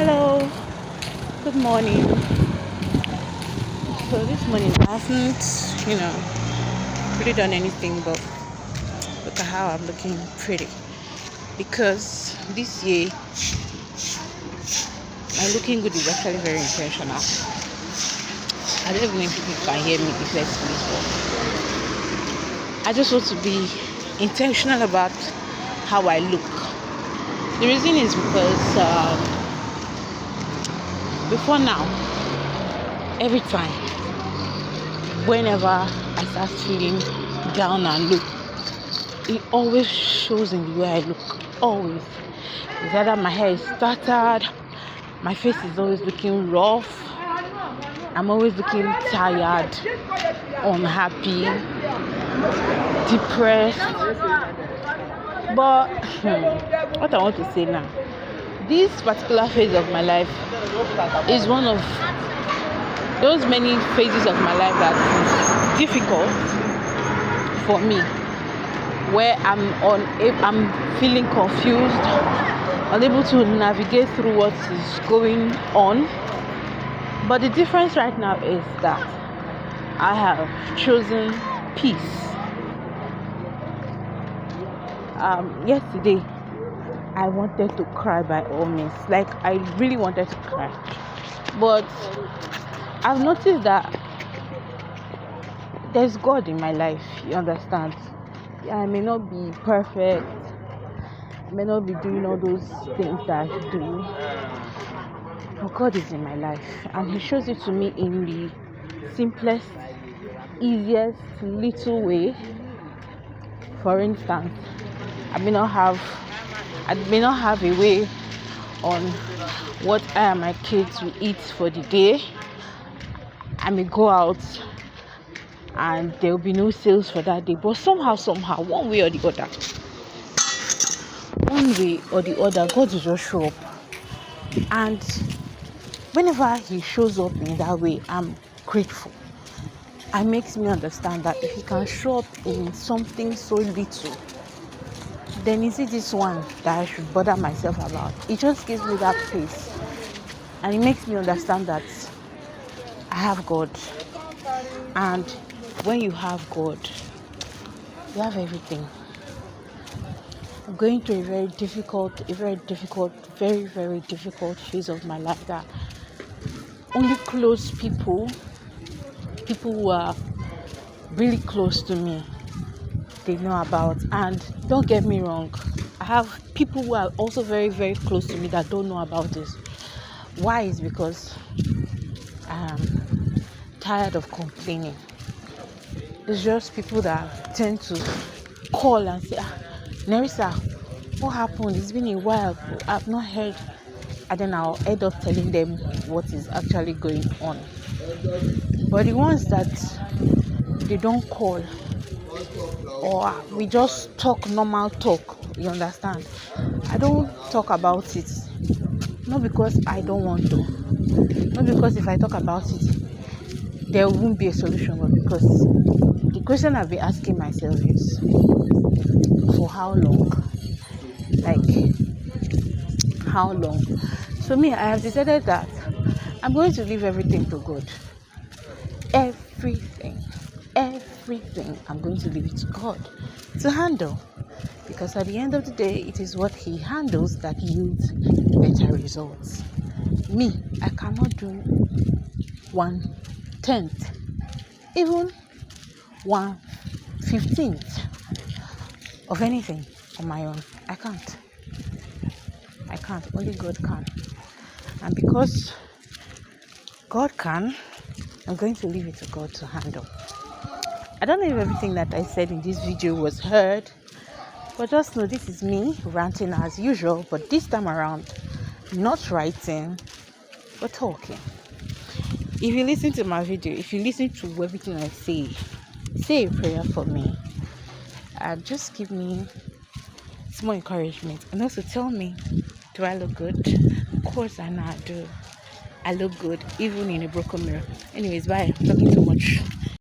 Hello, good morning. So this morning I haven't, really done anything but look at how I'm looking pretty. Because this year my looking good is actually very intentional. I don't even know if people can hear me effectively, but I just want to be intentional about how I look. The reason is because before now, every time, whenever I start feeling down and low, it always shows in the way I look. Always. It's either my hair is scattered, my face is always looking rough, I'm always looking tired, unhappy, depressed. But what I want to say now, this particular phase of my life is one of those many phases of my life that is difficult for me, where I'm feeling confused, unable to navigate through what is going on. But the difference right now is that I have chosen peace. Yesterday I wanted to cry by all means. Like, I really wanted to cry. But I've noticed that there's God in my life, you understand? I may not be perfect, I may not be doing all those things that I should do, but God is in my life, and He shows it to me in the simplest, easiest little way. For instance, I may not have a way on what I and my kids will eat for the day. I may go out and there will be no sales for that day, but somehow, one way or the other, God will just show up. And whenever He shows up in that way, I'm grateful. It makes me understand that if He can show up in something so little, then is it this one that I should bother myself about? It just gives me that peace, and it makes me understand that I have God. And when you have God, you have everything. I'm going through a very difficult, very, very difficult phase of my life that only close people who are really close to me, they know about. And don't get me wrong, I have people who are also very, very close to me that don't know about this. Why? Is because I am tired of complaining. It's just people that tend to call and say, Nerissa, what happened? It's been a while, I've not heard. And then I'll end up telling them what is actually going on. But the ones that they don't call, or we just talk normal talk, you understand? I don't talk about it, not because I don't want to, not because if I talk about it there won't be a solution, but because the question I've been asking myself is, for how long? Like, how long? So me, I have decided that I'm going to leave everything to God. Everything I'm going to leave it to God to handle, because at the end of the day, it is what He handles that yields better results. Me, I cannot do 1/10, even 1/15 of anything on my own. I can't. Only God can. And because God can, I'm going to leave it to God to handle. I don't know if everything that I said in this video was heard, but just know this is me ranting as usual, but this time around, not writing, but talking. If you listen to my video, if you listen to everything I say a prayer for me, and just give me small encouragement, and also tell me, do I look good? Of course I know I do. I look good, even in a broken mirror. Anyways, bye. I'm talking too much.